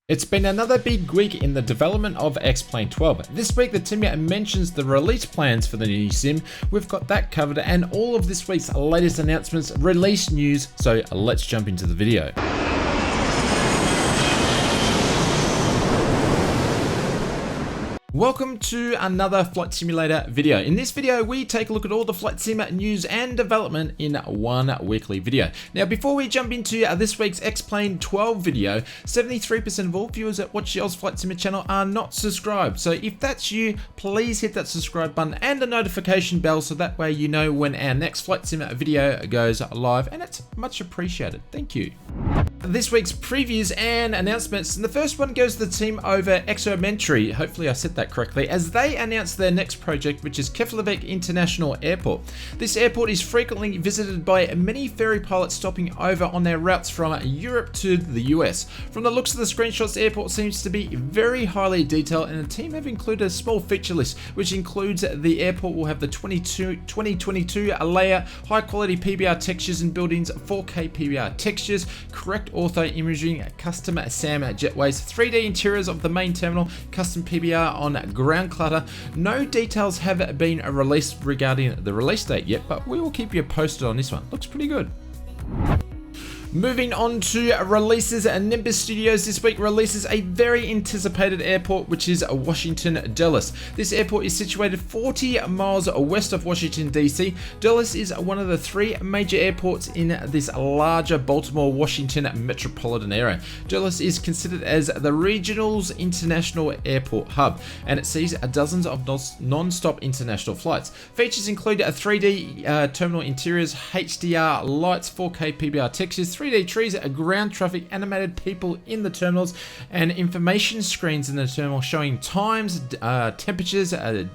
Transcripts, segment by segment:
It's been another big week in the development of Xplane 12. This week the team mentions the release plans for the new sim. We've got that covered and all of this week's latest announcements, release news, so let's jump into the video. Welcome to another Flight Simulator video. In this video, we take a look at all the Flight Sim news and development in one weekly video. Now, before we jump into this week's Xplane 12 video, 73% of all viewers that watch the Oz Flight Sim channel are not subscribed. So if that's you, please hit that subscribe button and the notification bell so that way you know when our next Flight Sim video goes live, and it's much appreciated. Thank you. This week's previews and announcements, and the first one goes to the team over Xplane, hopefully I said that correctly, as they announced their next project, which is Keflavik International Airport. This airport is frequently visited by many ferry pilots stopping over on their routes from Europe to the US. From the looks of the screenshots, the airport seems to be very highly detailed, and the team have included a small feature list, which includes the airport will have the 2022 layer, high quality PBR textures and buildings, 4K PBR textures, correct ortho imaging, custom SAM jetways, 3D interiors of the main terminal, custom PBR on ground clutter. No details have been released regarding the release date yet, but we will keep you posted on this one. Looks pretty good. Moving on to releases, Nimbus Studios this week releases a very anticipated airport, which is Washington Dulles. This airport is situated 40 miles west of Washington DC. Dulles is one of the three major airports in this larger Baltimore-Washington metropolitan area. Dulles is considered as the regional's international airport hub, and it sees dozens of non-stop international flights. Features include 3D terminal interiors, HDR lights, 4K PBR textures, 3D trees, ground traffic, animated people in the terminals, and information screens in the terminal showing times, temperatures,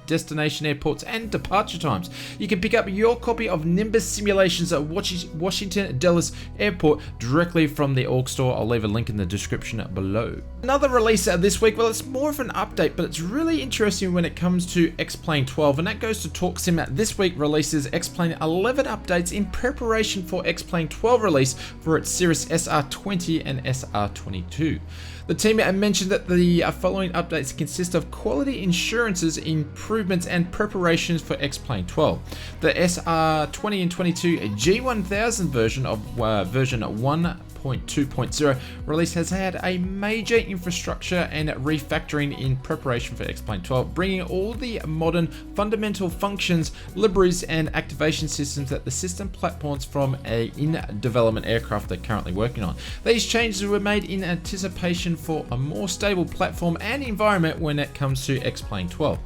destination airports, and departure times. You can pick up your copy of Nimbus Simulations at Washington Dulles Airport directly from the org store. I'll leave a link in the description below. Another release this week, well, it's more of an update, but it's really interesting when it comes to Xplane 12, and that goes to TalkSim. This week releases Xplane 11 updates in preparation for Xplane 12 release for its Series SR20 and SR22. The team mentioned that the following updates consist of quality assurances, improvements, and preparations for Xplane 12. The SR20 and 22 G1000 version of version 1.2.0 release has had a major infrastructure and refactoring in preparation for Xplane 12, bringing all the modern fundamental functions, libraries, and activation systems that the system platforms from a in-development aircraft they're currently working on. These changes were made in anticipation for a more stable platform and environment when it comes to Xplane 12.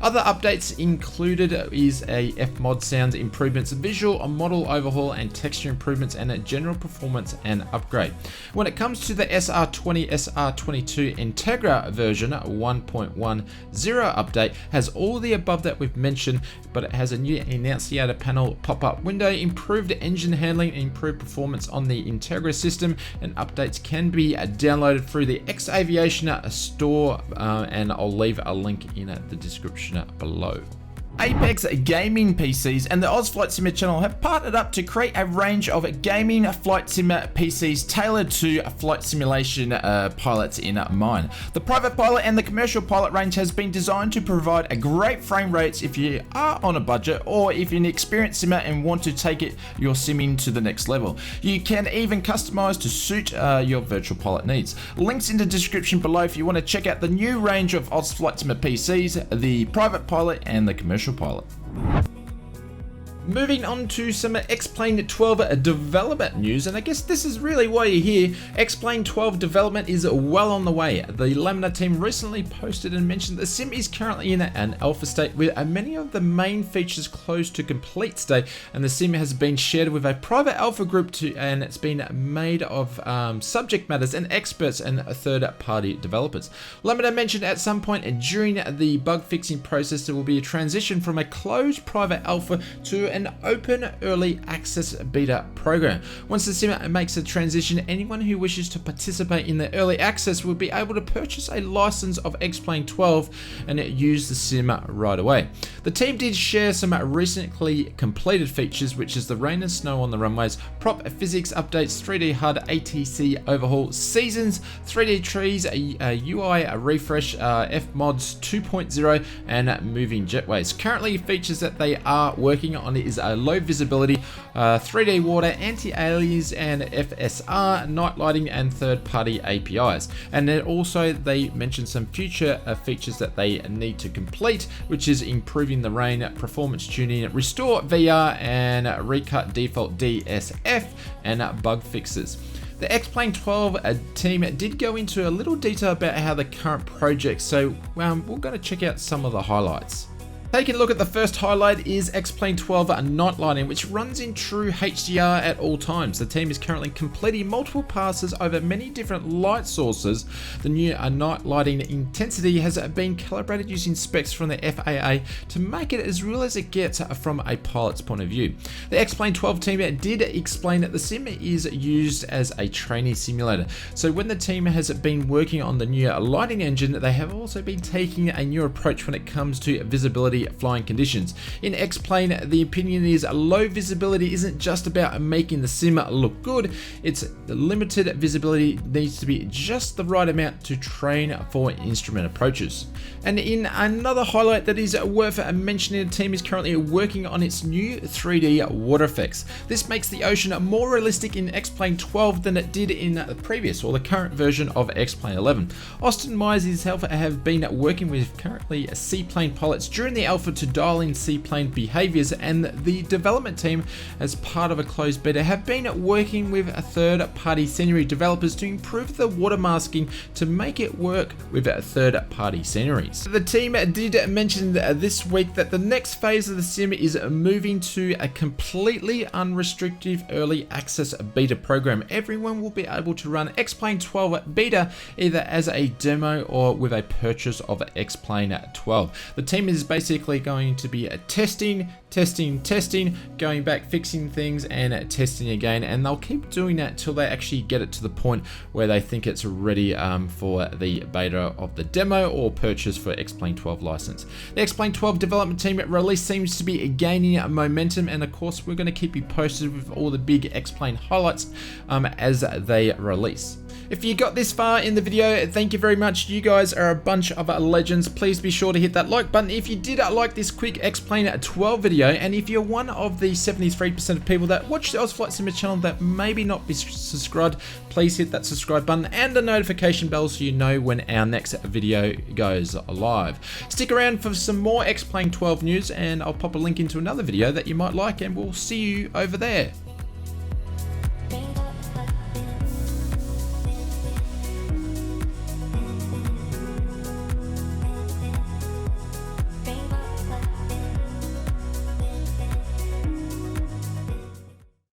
Other updates included is a Fmod sounds improvements, visual model overhaul, and texture improvements, and a general performance and upgrade. When it comes to the SR20, SR22 Integra version 1.10 update, has all the above that we've mentioned, but it has a new annunciator panel pop-up window, improved engine handling, and improved performance on the Integra system, and updates can be downloaded through the X Aviation store, and I'll leave a link in the description below. Apex Gaming PCs and the Oz Flight Sim channel have partnered up to create a range of gaming flight sim PCs tailored to flight simulation pilots in mind. The private pilot and the commercial pilot range has been designed to provide a great frame rates if you are on a budget or if you're an experienced simmer and want to take your simming to the next level. You can even customize to suit your virtual pilot needs. Links in the description below if you want to check out the new range of Oz Flight Sim PCs, the private pilot and the commercial pilot. Moving on to some Xplane 12 development news, and I guess this is really why you're here. Xplane 12 development is well on the way. The Laminar team recently posted and mentioned the sim is currently in an alpha state with many of the main features close to complete state, and the sim has been shared with a private alpha group and it's been made of subject matters and experts and third-party developers. Laminar mentioned at some point during the bug fixing process there will be a transition from a closed private alpha to an open early access beta program. Once the sim makes a transition, anyone who wishes to participate in the early access will be able to purchase a license of Xplane 12 and use the sim right away. The team did share some recently completed features, which is the rain and snow on the runways, prop physics updates, 3D HUD, ATC overhaul, seasons, 3D trees, a UI refresh, F mods 2.0, and moving jetways. Currently, features that they are working on is a low visibility, 3D water, anti-alias, and FSR, night lighting, and third-party APIs. And then also they mentioned some future features that they need to complete, which is improving the rain, performance tuning, restore VR, and recut default DSF, and bug fixes. The Xplane 12 team did go into a little detail about how the current project, so we're going to check out some of the highlights. Taking a look at the first highlight is Xplane 12 night lighting, which runs in true HDR at all times. The team is currently completing multiple passes over many different light sources. The new night lighting intensity has been calibrated using specs from the FAA to make it as real as it gets from a pilot's point of view. The Xplane 12 team did explain that the sim is used as a training simulator. So when the team has been working on the new lighting engine, they have also been taking a new approach when it comes to visibility flying conditions. In Xplane, the opinion is low visibility isn't just about making the sim look good, it's the limited visibility needs to be just the right amount to train for instrument approaches. And in another highlight that is worth mentioning, the team is currently working on its new 3D water effects. This makes the ocean more realistic in Xplane 12 than it did in the previous or the current version of Xplane 11. Austin Myers himself have been working with currently seaplane pilots during the alpha to dial in seaplane behaviors, and the development team, as part of a closed beta, have been working with third-party scenery developers to improve the water masking to make it work with third-party sceneries. The team did mention this week that the next phase of the sim is moving to a completely unrestricted early access beta program. Everyone will be able to run Xplane 12 beta either as a demo or with a purchase of Xplane 12. The team is basically going to be testing, going back, fixing things, and testing again, and they'll keep doing that till they actually get it to the point where they think it's ready for the beta of the demo or purchase for Xplane 12 license. The Xplane 12 development team release seems to be gaining momentum, and of course we're going to keep you posted with all the big Xplane highlights as they release. If you got this far in the video, thank you very much. You guys are a bunch of legends. Please be sure to hit that like button if you did like this quick Xplane 12 video, and if you're one of the 73% of people that watch the Flight Simulator channel that maybe not be subscribed, please hit that subscribe button and the notification bell so you know when our next video goes live. Stick around for some more Xplane 12 news, and I'll pop a link into another video that you might like, and we'll see you over there.